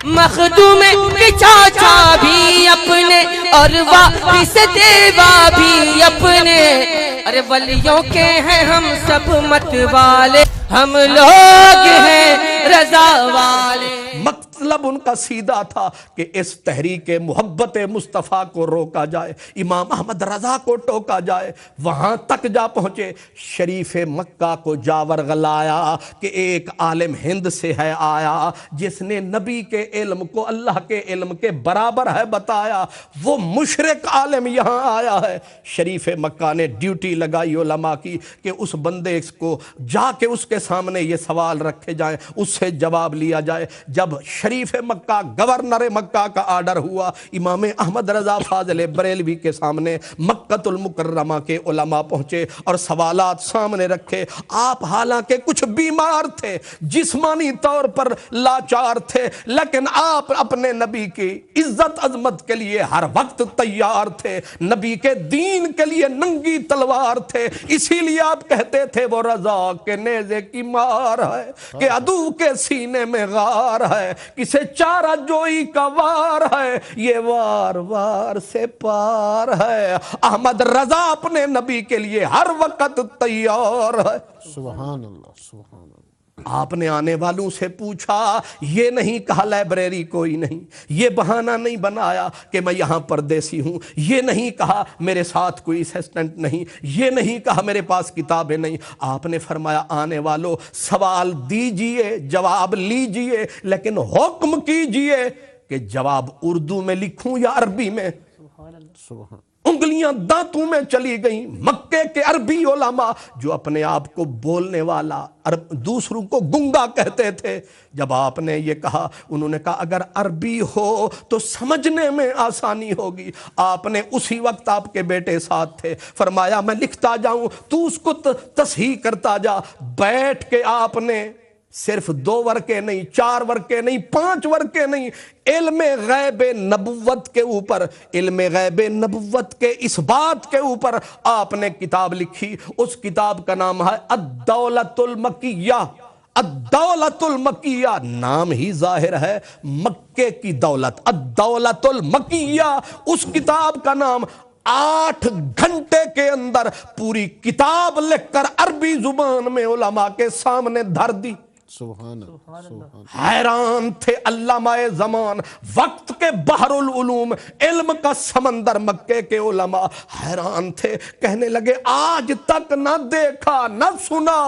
مخدوم کے چاچا بھی اپنے اور واپس دیوا بھی اپنے، ارے ولیوں کے ہیں ہم سب مت والے، ہم لوگ ہیں رضا والے۔ مطلب ان کا سیدھا تھا کہ اس تحریک محبت مصطفیٰ کو روکا جائے، امام احمد رضا کو ٹوکا جائے۔ وہاں تک جا پہنچے، شریف مکہ کو جا ورغلایا کہ ایک عالم ہند سے ہے آیا جس نے نبی کے علم کو اللہ کے علم کے برابر ہے بتایا، وہ مشرک عالم یہاں آیا ہے۔ شریف مکہ نے ڈیوٹی لگائی علماء کی کہ اس بندے کو جا کے اس کے سامنے یہ سوال رکھے جائیں، اس سے جواب لیا جائے۔ جب شریف مکہ گورنر مکہ کا آرڈر ہوا، امام احمد رضا فاضل بریلوی کے سامنے مکہ المکرمہ کے علماء پہنچے اور سوالات سامنے رکھے۔ آپ حالانکہ کچھ بیمار تھے، جسمانی طور پر لاچار تھے، لیکن آپ اپنے نبی کی عزت عظمت کے لیے ہر وقت تیار تھے، نبی کے دین کے لیے ننگی تلوار تھے۔ اسی لیے آپ کہتے تھے وہ رضا کے نیزے کی مار ہے کہ عدو کے سینے میں غار ہے، کسے چارہ جوئی کا وار ہے، یہ وار وار سے پار ہے۔ احمد رضا اپنے نبی کے لیے ہر وقت تیار ہے۔ سبحان اللہ، سبحان اللہ۔ آپ نے آنے والوں سے پوچھا، یہ نہیں کہا لائبریری کوئی نہیں، یہ بہانہ نہیں بنایا کہ میں یہاں پردیسی ہوں، یہ نہیں کہا میرے ساتھ کوئی اسسٹنٹ نہیں، یہ نہیں کہا میرے پاس کتابیں نہیں۔ آپ نے فرمایا آنے والوں سوال دیجئے، جواب لیجئے، لیکن حکم کیجئے کہ جواب اردو میں لکھوں یا عربی میں۔ سبحان۔ انگلیاں دانتوں میں چلی گئیں۔ مکے کے عربی علماء جو اپنے آپ کو بولنے والا، دوسروں کو گنگا کہتے تھے، جب آپ نے یہ کہا انہوں نے کہا اگر عربی ہو تو سمجھنے میں آسانی ہوگی۔ آپ نے اسی وقت، آپ کے بیٹے ساتھ تھے، فرمایا میں لکھتا جاؤں تو اس کو تصحیح کرتا جا۔ بیٹھ کے آپ نے صرف 2 ورقے نہیں، 4 ورقے نہیں، 5 ورقے نہیں، علم غیب نبوت کے اوپر، علم غیب نبوت کے اس بات کے اوپر آپ نے کتاب لکھی۔ اس کتاب کا نام ہے الدولۃ المکیہ۔ الدولۃ المکیہ نام ہی ظاہر ہے، مکے کی دولت، الدولۃ المکیہ۔ اس کتاب کا نام 8 گھنٹے کے اندر پوری کتاب لکھ کر عربی زبان میں علماء کے سامنے دھر دی۔ سبحان اللہ، سبحان۔ حیران تھے علامہ زمان، وقت کے بحر العلوم، علم کا سمندر مکے کے علماء حیران تھے، کہنے لگے آج تک نہ دیکھا نہ سنا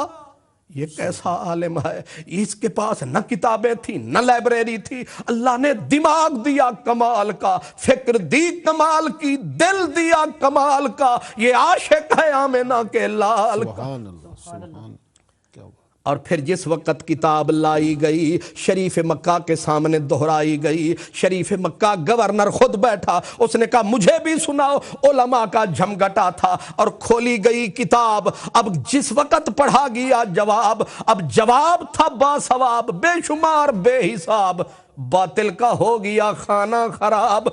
یہ کیسا عالم ہے، اس کے پاس نہ کتابیں تھی نہ لائبریری تھی، اللہ نے دماغ دیا کمال کا، فکر دی کمال کی، دل دیا کمال کا، یہ عاشق ہے آمنہ کے لال کا۔ سبحان اللہ، سبحان۔ کیا بات۔ اور پھر جس وقت کتاب لائی گئی، شریف مکہ کے سامنے دہرائی گئی، شریف مکہ گورنر خود بیٹھا، اس نے کہا مجھے بھی سناؤ۔ علماء کا جھمگٹا تھا اور کھولی گئی کتاب۔ اب جس وقت پڑھا گیا جواب، اب جواب تھا باثواب، بے شمار بے حساب، باطل کا ہو گیا خانہ خراب۔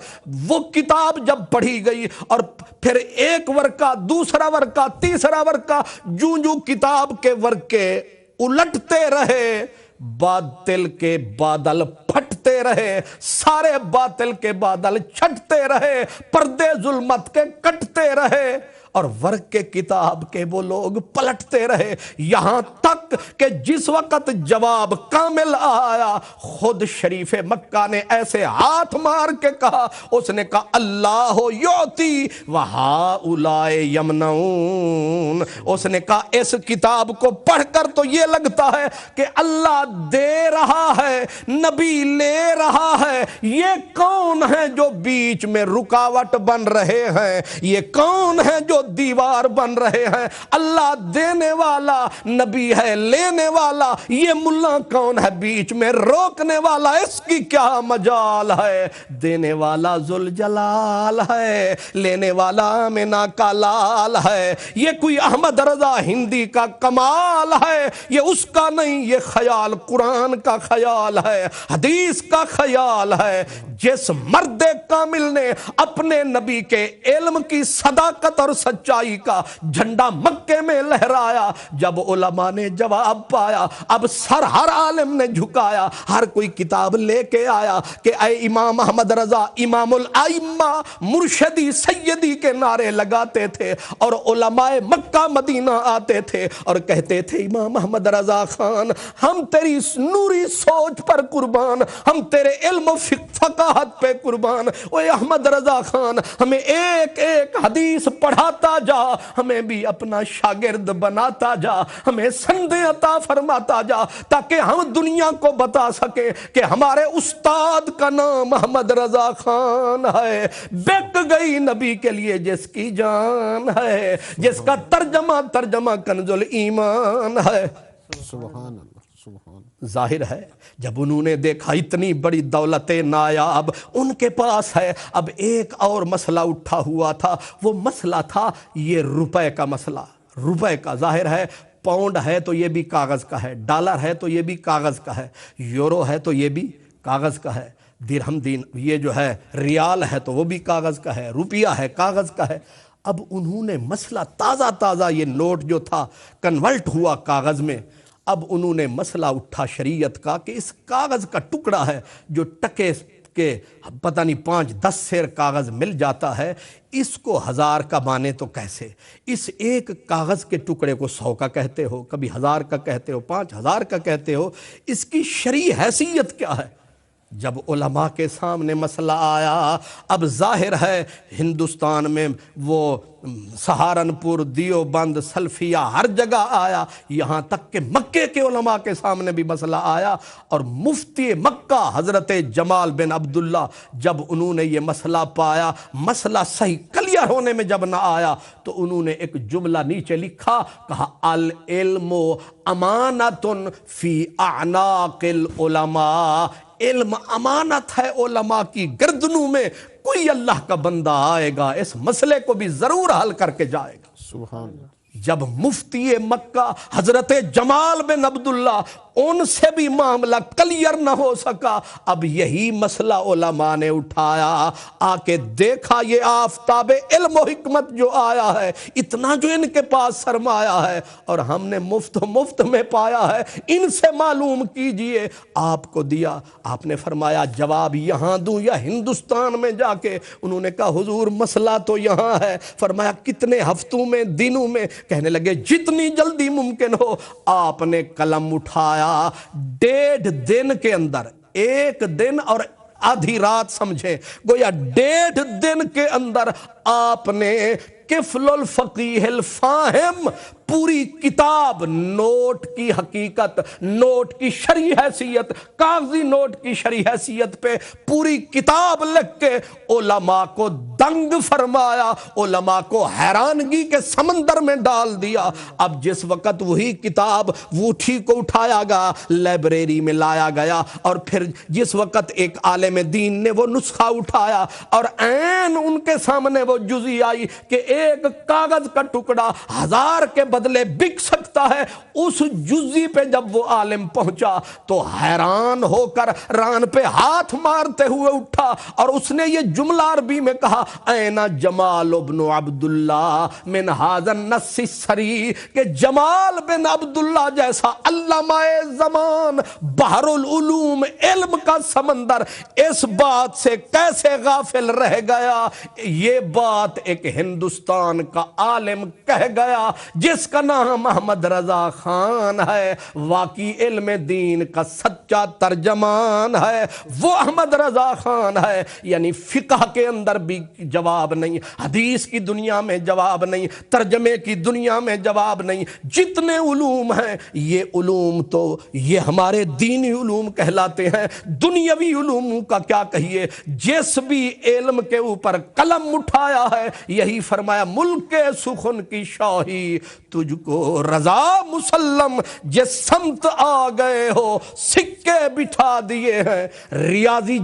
وہ کتاب جب پڑھی گئی اور پھر ایک ورقہ، دوسرا ورقہ، تیسرا ورقہ، جو کتاب کے ورقے الٹتے رہے، باطل کے بادل پھٹتے رہے، سارے باطل کے بادل چھٹتے رہے، پردے ظلمت کے کٹتے رہے، اور ورق کے کتاب کے وہ لوگ پلٹتے رہے، یہاں تک کہ جس وقت جواب کامل آیا، خود شریف مکہ نے ایسے ہاتھ مار کے کہا، اس نے کہا اللہ یعطی وہؤلاء یمنعون۔ اس نے کہا اس کتاب کو پڑھ کر تو یہ لگتا ہے کہ اللہ دے رہا ہے، نبی لے رہا ہے، یہ کون ہے جو بیچ میں رکاوٹ بن رہے ہیں، یہ کون ہے جو دیوار بن رہے ہیں؟ اللہ دینے والا، نبی ہے لینے والا، یہ ملا کون ہے بیچ میں روکنے والا؟ اس کی کیا مجال ہے؟ دینے والا ذوالجلال ہے، لینے والا آمنہ کا لال ہے۔ یہ کوئی احمد رضا ہندی کا کمال ہے، یہ اس کا نہیں، یہ خیال قرآن کا خیال ہے، حدیث کا خیال ہے۔ جس مرد کامل نے اپنے نبی کے علم کی صداقت اور سچائی کا جھنڈا مکے میں لہرایا۔ جب علماء نے جواب پایا اب سر ہر عالم نے جھکایا، ہر کوئی کتاب لے کے آیا کہ اے امام احمد رضا امام الائمہ مرشدی سیدی کے نعرے لگاتے تھے، اور علماء مکہ مدینہ آتے تھے اور کہتے تھے امام احمد رضا خان ہم تیری نوری سوچ پر قربان، ہم تیرے علم و فقاہت پہ قربان، اے احمد رضا خان ہمیں ایک ایک حدیث پڑھاتا جا، ہمیں بھی اپنا شاگرد بناتا جا، ہمیں سندیں عطا فرماتا جا تاکہ ہم دنیا کو بتا سکیں کہ ہمارے استاد کا نام احمد رضا خان ہے۔ بک گئی نبی کے لیے جس کی جان ہے، جس کا ترجمہ کنز الایمان ہے۔ سبحان اللہ سبحان اللہ۔ ظاہر ہے جب انہوں نے دیکھا اتنی بڑی دولت نایاب ان کے پاس ہے، اب ایک اور مسئلہ اٹھا ہوا تھا، وہ مسئلہ تھا یہ روپے کا مسئلہ، روپے کا۔ ظاہر ہے پاؤنڈ ہے تو یہ بھی کاغذ کا ہے، ڈالر ہے تو یہ بھی کاغذ کا ہے، یورو ہے تو یہ بھی کاغذ کا ہے، درہم یہ جو ہے ریال ہے تو وہ بھی کاغذ کا ہے، روپیہ ہے کاغذ کا ہے۔ اب انہوں نے مسئلہ تازہ یہ نوٹ جو تھا کنورٹ ہوا کاغذ میں، اب انہوں نے مسئلہ اٹھا شریعت کا کہ اس کاغذ کا ٹکڑا ہے جو ٹکے کے پتہ نہیں 5-10 سیر کاغذ مل جاتا ہے، اس کو 1000 کا مانے تو کیسے؟ اس ایک کاغذ کے ٹکڑے کو 100 کا کہتے ہو، کبھی 1000 کا کہتے ہو، 5000 کا کہتے ہو، اس کی شرعی حیثیت کیا ہے؟ جب علماء کے سامنے مسئلہ آیا، اب ظاہر ہے ہندوستان میں وہ سہارنپور، دیوبند، سلفیہ ہر جگہ آیا، یہاں تک کہ مکے کے علماء کے سامنے بھی مسئلہ آیا، اور مفتی مکہ حضرت جمال بن عبداللہ جب انہوں نے یہ مسئلہ پایا، مسئلہ صحیح کلیئر ہونے میں جب نہ آیا تو انہوں نے ایک جملہ نیچے لکھا، کہا العلم امانۃ فی اعناق العلماء، علم امانت ہے علماء کی گردنوں میں، کوئی اللہ کا بندہ آئے گا اس مسئلے کو بھی ضرور حل کر کے جائے گا۔ سبحان اللہ۔ جب مفتی مکہ حضرت جمال بن عبداللہ ان سے بھی معاملہ کلیئر نہ ہو سکا، اب یہی مسئلہ علماء نے اٹھایا، آ کے دیکھا یہ آفتاب علم و حکمت جو آیا ہے، اتنا جو ان کے پاس سرمایہ ہے اور ہم نے مفت میں پایا ہے، ان سے معلوم کیجئے۔ آپ کو دیا، آپ نے فرمایا جواب یہاں دوں یا ہندوستان میں جا کے؟ انہوں نے کہا حضور مسئلہ تو یہاں ہے۔ فرمایا کتنے ہفتوں میں، دنوں میں؟ کہنے لگے جتنی جلدی ممکن ہو۔ آپ نے قلم اٹھایا، 1.5 دن کے اندر، 1 دن اور آدھی رات سمجھے، گویا 1.5 دن کے اندر آپ نے کفل الفقیہ الفاہم پوری کتاب، نوٹ کی حقیقت، نوٹ کی شرعی حیثیت، کاغذی نوٹ کی شرعی حیثیت پہ پوری کتاب لکھ کے علماء کو دنگ فرمایا، علماء کو حیرانگی کے سمندر میں ڈال دیا۔ اب جس وقت وہی کتاب ووٹھی کو اٹھایا گیا، لائبریری میں لایا گیا، اور پھر جس وقت ایک عالم دین نے وہ نسخہ اٹھایا اور عین ان کے سامنے وہ جزی آئی کہ ایک کاغذ کا ٹکڑا 1000 کے بدلے بک سکتا ہے، اس جزی پہ جب وہ عالم پہنچا تو حیران ہو کر ران پہ ہاتھ مارتے ہوئے اٹھا، اور اس نے یہ جملہ عربی میں کہا اینا جمال ابن عبداللہ من ھذا النص السری، کہ جمال بن عبداللہ جیسا علامہ زمان، بحر العلوم، علم کا سمندر، اس بات سے کیسے غافل رہ گیا؟ یہ بات ایک ہندوستان کا عالم کہہ گیا جس کا نام احمد رضا خان ہے، واقعی علم دین کا سچا ترجمان ہے، وہ احمد رضا خان ہے۔ یعنی فقہ کے اندر بھی جواب نہیں، حدیث کی دنیا میں جواب نہیں، ترجمے کی دنیا میں جواب نہیں، جتنے علوم ہیں یہ علوم تو یہ ہمارے دینی علوم کہلاتے ہیں، دنیاوی علوم کا کیا کہیے؟ جس بھی علم کے اوپر قلم اٹھایا ہے، یہی فرمایا ملک سخن کی شاہی تو تجھ کو رضا مسلم جس سمت آ گئے ہو سکے بٹھا دیے ہیں ریاضی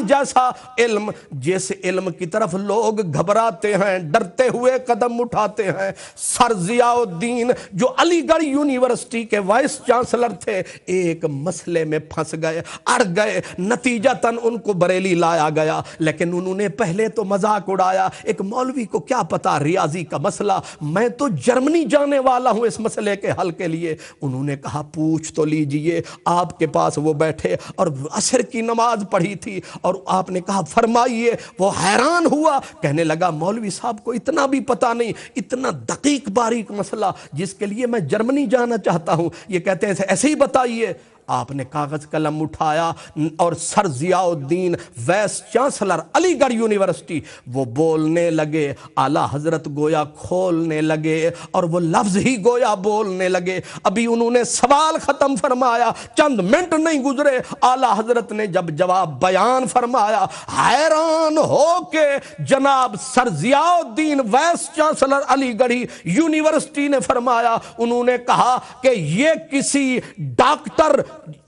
جیسا علم جس علم کی طرف لوگ گھبراتے ہیں ڈرتے ہوئے قدم اٹھاتے ہیں سر ضیاء الدین جو علی گڑھ یونیورسٹی کے وائس چانسلر تھے ایک مسئلے میں پھنس گئے اڑ گئے نتیجتاً ان کو بریلی لایا گیا لیکن انہوں نے پہلے تو مذاق اڑایا ایک مولوی کو کیا پتا ریاضی کا مسئلہ میں تو جرمنی جانے والا ہوں اس مسئلے کے حل کے لیے انہوں نے کہا پوچھ تو لیجئے آپ کے پاس وہ بیٹھے اور عصر کی نماز پڑھی تھی اور آپ نے کہا فرمائیے وہ حیران ہوا کہنے لگا مولوی صاحب کو اتنا بھی پتا نہیں اتنا دقیق باریک مسئلہ جس کے لیے میں جرمنی جانا چاہتا ہوں یہ کہتے ہیں ایسے ہی بتائیے آپ نے کاغذ قلم اٹھایا اور سر ضیاء الدین وائس چانسلر علی گڑھ یونیورسٹی وہ بولنے لگے اعلیٰ حضرت گویا کھولنے لگے اور وہ لفظ ہی گویا بولنے لگے ابھی انہوں نے سوال ختم فرمایا چند منٹ نہیں گزرے اعلیٰ حضرت نے جب جواب بیان فرمایا حیران ہو کے جناب سر ضیاء الدین وائس چانسلر علی گڑھ یونیورسٹی نے فرمایا انہوں نے کہا کہ یہ کسی ڈاکٹر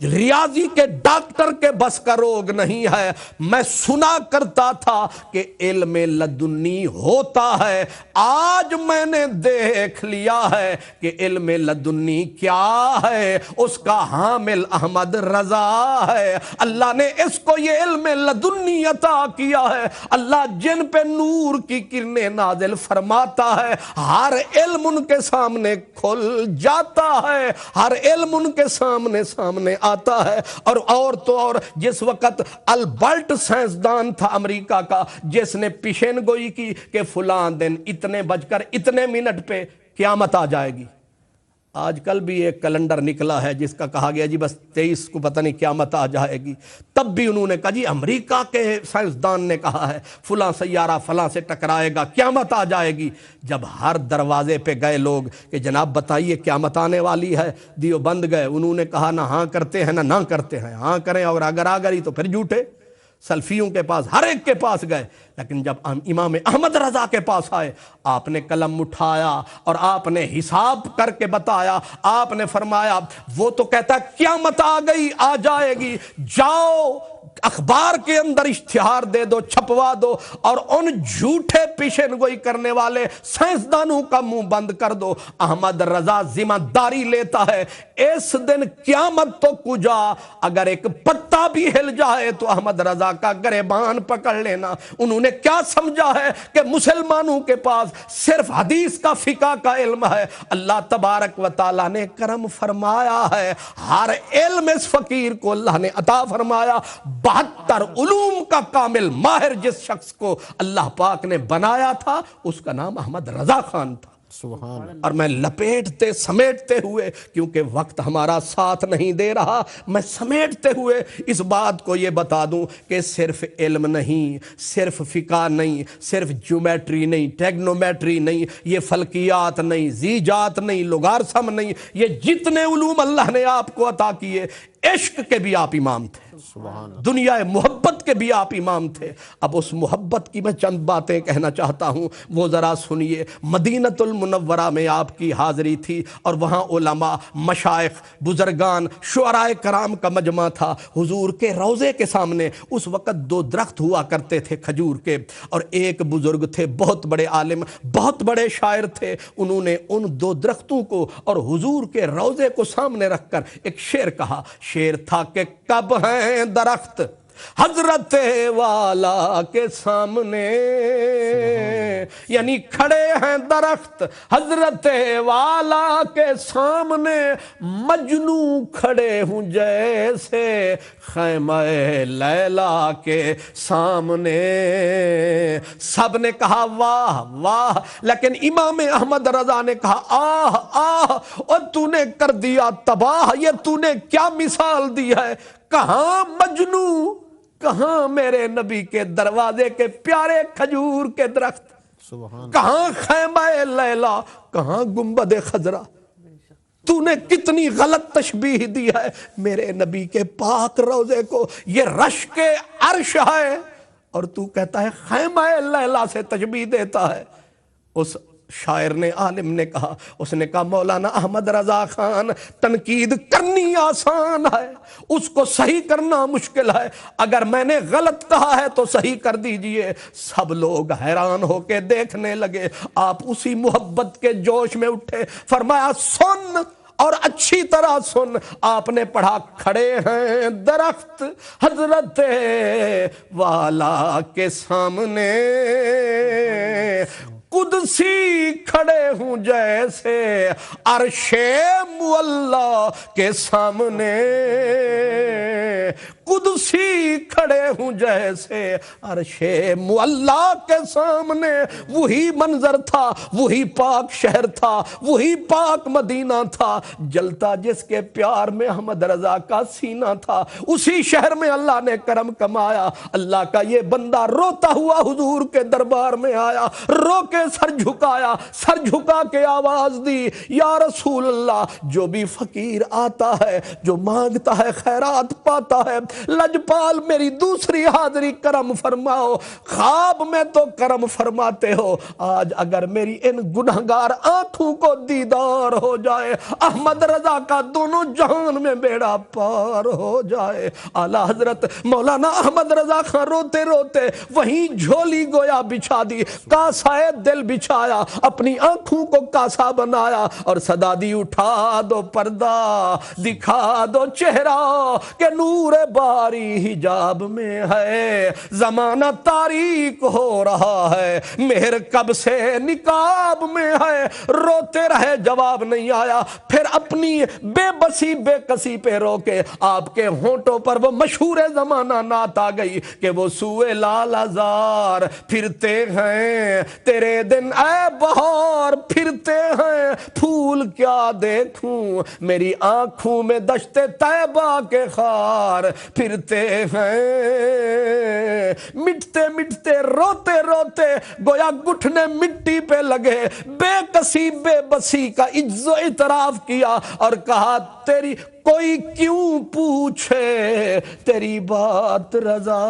ریاضی کے ڈاکٹر کے بس کا روگ نہیں ہے میں سنا کرتا تھا کہ علم لدنی ہوتا ہے آج میں نے دیکھ لیا ہے کہ علم لدنی کیا ہے اس کا حامل احمد رضا ہے اللہ نے اس کو یہ علم لدنی عطا کیا ہے اللہ جن پہ نور کی کرنیں نازل فرماتا ہے ہر علم ان کے سامنے کھل جاتا ہے ہر علم ان کے سامنے آتا ہے اور تو اور جس وقت البرٹ سائنسدان تھا امریکہ کا جس نے پیشین گوئی کی کہ فلاں دن اتنے بج کر اتنے منٹ پہ قیامت آ جائے گی آج کل بھی ایک کیلنڈر نکلا ہے جس کا کہا گیا جی بس 23 کو پتہ نہیں قیامت آ جائے گی تب بھی انہوں نے کہا جی امریکہ کے سائنسدان نے کہا ہے فلاں سیارہ فلاں سے ٹکرائے گا قیامت آ جائے گی جب ہر دروازے پہ گئے لوگ کہ جناب بتائیے قیامت آنے والی ہے دیو بند گئے انہوں نے کہا نہ ہاں کرتے ہیں نہ کرتے ہیں ہاں کریں اور اگر آ گئی تو پھر جھوٹے سلفیوں کے پاس ہر ایک کے پاس گئے لیکن جب امام احمد رضا کے پاس آئے آپ نے قلم اٹھایا اور آپ نے حساب کر کے بتایا آپ نے فرمایا وہ تو کہتا ہے قیامت آ گئی آ جائے گی جاؤ اخبار کے اندر اشتہار دے دو چھپوا دو اور ان جھوٹے پیشن گوئی کرنے والے سائنسدانوں کا منہ بند کر دو احمد رضا ذمہ داری لیتا ہے اس دن قیامت تو کجا اگر ایک پتا بھی ہل جائے تو احمد رضا کا گریبان پکڑ لینا انہوں نے کیا سمجھا ہے کہ مسلمانوں کے پاس صرف حدیث کا فقہ کا علم ہے اللہ تبارک و تعالیٰ نے کرم فرمایا ہے ہر علم اس فقیر کو اللہ نے عطا فرمایا 72 علوم کا کامل ماہر جس شخص کو اللہ پاک نے بنایا تھا اس کا نام احمد رضا خان تھا سبحان اور میں لپیٹتے سمیٹتے ہوئے کیونکہ وقت ہمارا ساتھ نہیں دے رہا میں سمیٹتے ہوئے اس بات کو یہ بتا دوں کہ صرف علم نہیں صرف فقہ نہیں صرف جیومیٹری نہیں ٹیگنومیٹری نہیں یہ فلکیات نہیں زیجات نہیں لوگارثم نہیں یہ جتنے علوم اللہ نے آپ کو عطا کیے عشق کے بھی آپ امام تھے دنیا محبت کے بھی آپ امام تھے اب اس محبت کی میں چند باتیں کہنا چاہتا ہوں وہ ذرا سنیے مدینۃ المنورہ میں آپ کی حاضری تھی اور وہاں علماء مشائخ بزرگان شعراء کرام کا مجمع تھا حضور کے روضے کے سامنے اس وقت 2 درخت ہوا کرتے تھے کھجور کے اور ایک بزرگ تھے بہت بڑے عالم بہت بڑے شاعر تھے انہوں نے ان 2 درختوں کو اور حضور کے روضے کو سامنے رکھ کر ایک شعر کہا شعر تھا کہ کب ہیں درخت حضرت والا کے سامنے یعنی کھڑے ہیں درخت حضرت والا کے سامنے مجنو کھڑے ہوں جیسے خیمہ لیلا کے سامنے سب نے کہا واہ واہ لیکن امام احمد رضا نے کہا آہ آہ اور تو نے کر دیا تباہ یہ تو نے کیا مثال دی ہے کہاں مجنو کہاں میرے نبی کے دروازے کے پیارے کھجور کے درخت کہاں خیمہ لیلا کہاں گنبد خضرا تو نے کتنی غلط تشبیہ دی ہے میرے نبی کے پاک روضے کو یہ رشک عرش ہے اور تو کہتا ہے خیمہ لیلا سے تشبیہ دیتا ہے اس شاعر نے، عالم نے کہا، اس نے کہا مولانا احمد رضا خان، تنقید کرنی آسان ہے، اس کو صحیح کرنا مشکل ہے، اگر میں نے غلط کہا ہے تو صحیح کر دیجئے۔ سب لوگ حیران ہو کے دیکھنے لگے، آپ اسی محبت کے جوش میں اٹھے، فرمایا سن اور اچھی طرح سن۔ آپ نے پڑھا، کھڑے ہیں درخت حضرت والا کے سامنے، قدسی کھڑے ہوں جیسے عرش معلا کے سامنے، قدسی کھڑے ہوں جیسے عرش معلا کے سامنے۔ وہی منظر تھا، وہی پاک شہر تھا، وہی پاک مدینہ تھا، جلتا جس کے پیار میں احمد رضا کا سینہ تھا۔ اسی شہر میں اللہ نے کرم کمایا، اللہ کا یہ بندہ روتا ہوا حضور کے دربار میں آیا، رو کے سر جھکایا، سر جھکا کے آواز دی، یا رسول اللہ، جو بھی فقیر آتا ہے، جو مانگتا ہے خیرات پاتا ہے، لجپال میری دوسری حاضری کرم فرماؤ۔ خواب میں تو کرم فرماتے ہو، آج اگر میری ان گنہگار آنکھوں کو دیدار ہو جائے، احمد رضا کا دونوں جہان میں بیڑا پار ہو جائے۔ اعلیٰ حضرت مولانا احمد رضا خان روتے روتے وہیں جھولی گویا بچھا دی، کاسائے دل بچھایا، اپنی آنکھوں کو کاسا بنایا اور صدا دی، اٹھا دو پردہ، دکھا دو چہرہ کہ نور باری حجاب میں ہے، زمانہ تاریک ہو رہا ہے، مہر کب سے نقاب میں ہے۔ روتے رہے، جواب نہیں آیا، پھر اپنی بے بسی بے کسی پہ روکے آپ کے ہونٹوں پر وہ مشہور زمانہ نعت آ گئی کہ وہ سوئے لال ازار پھرتے ہیں تیرے دن اے بہار، پھرتے ہیں پھول کیا دیکھوں میری آنکھوں میں دشت طیبہ کے خار، پھرتے ہیں مٹتے مٹتے روتے روتے گویا گھٹنے مٹی پہ لگے، بے کسی بے بسی کا عجز و اعتراف کیا اور کہا تیری کوئی کیوں پوچھے تیری بات رضا،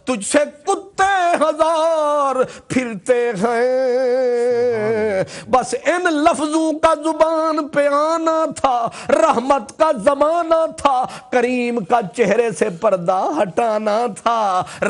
تجھ سے کتے ہزار پھرتے ہیں، بس ان لفظوں کا زبان پہ آنا تھا، رحمت کا زمانہ تھا، کریم کا چہرے سے پردہ ہٹانا تھا،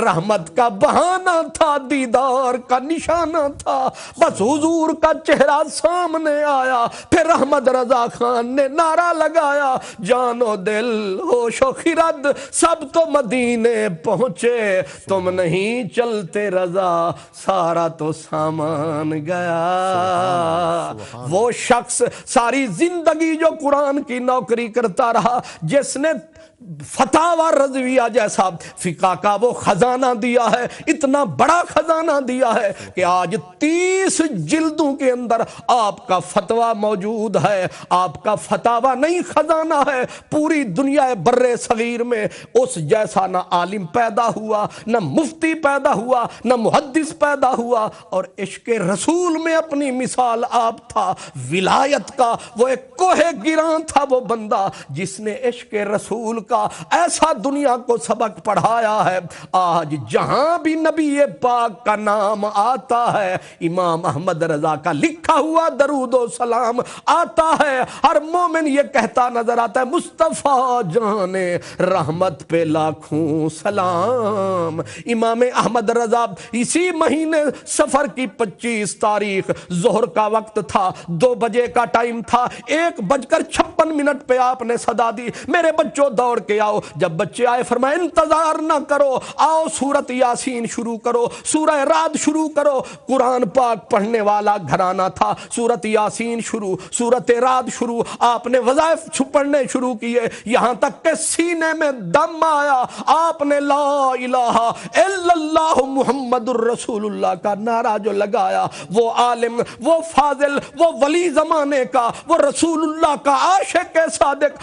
رحمت کا بہانہ تھا، دیدار کا نشانہ تھا، بس حضور کا چہرہ سامنے آیا، پھر احمد رضا خان نے نعرہ لگایا، جان و دل ہوش و خرد سب تو مدینے پہنچے، تم نہیں چلتے رضا سارا تو سامان گیا۔ وہ شخص ساری زندگی جو قرآن کی نوکری کرتا رہا، جس نے فتاوی رضویہ جیسا فقہ کا وہ خزانہ دیا ہے، اتنا بڑا خزانہ دیا ہے کہ آج 30 جلدوں کے اندر آپ کا فتویٰ موجود ہے، آپ کا فتاوی نہیں خزانہ ہے۔ پوری دنیا بر صغیر میں اس جیسا نہ عالم پیدا ہوا، نہ مفتی پیدا ہوا، نہ محدث پیدا ہوا، اور عشق رسول میں اپنی مثال آپ تھا، ولایت کا وہ ایک کوہ گراں تھا، وہ بندہ جس نے عشق رسول کا ایسا دنیا کو سبق پڑھایا ہے۔ آج جہاں بھی نبی پاک کا نام آتا ہے، امام احمد رضا کا لکھا ہوا درود و سلام آتا ہے، ہر مومن یہ کہتا نظر آتا ہے، مصطفیٰ جانے رحمت پہ لاکھوں سلام۔ امام احمد رضا اسی مہینے سفر کی 25 تاریخ ظہر کا وقت تھا، 2 بجے کا ٹائم تھا، 1:56 پہ آپ نے صدا دی، میرے بچوں دوڑ کے آؤ۔ جب بچے آئے فرمایا انتظار نہ کرو، آؤ سورت یاسین شروع کرو، سورہ رعد شروع کرو۔ قرآن پاک پڑھنے والا گھرانہ تھا، سورت یاسین شروع، سورت رعد شروع، آپ نے وظائف پڑھنے شروع کیے، یہاں تک کہ سینے میں دم آیا، آپ نے لا الہ الا اللہ محمد الرسول اللہ کا نعرہ جو لگایا، وہ عالم، وہ فاضل، وہ ولی زمانے کا، وہ رسول اللہ کا عاشق صادق،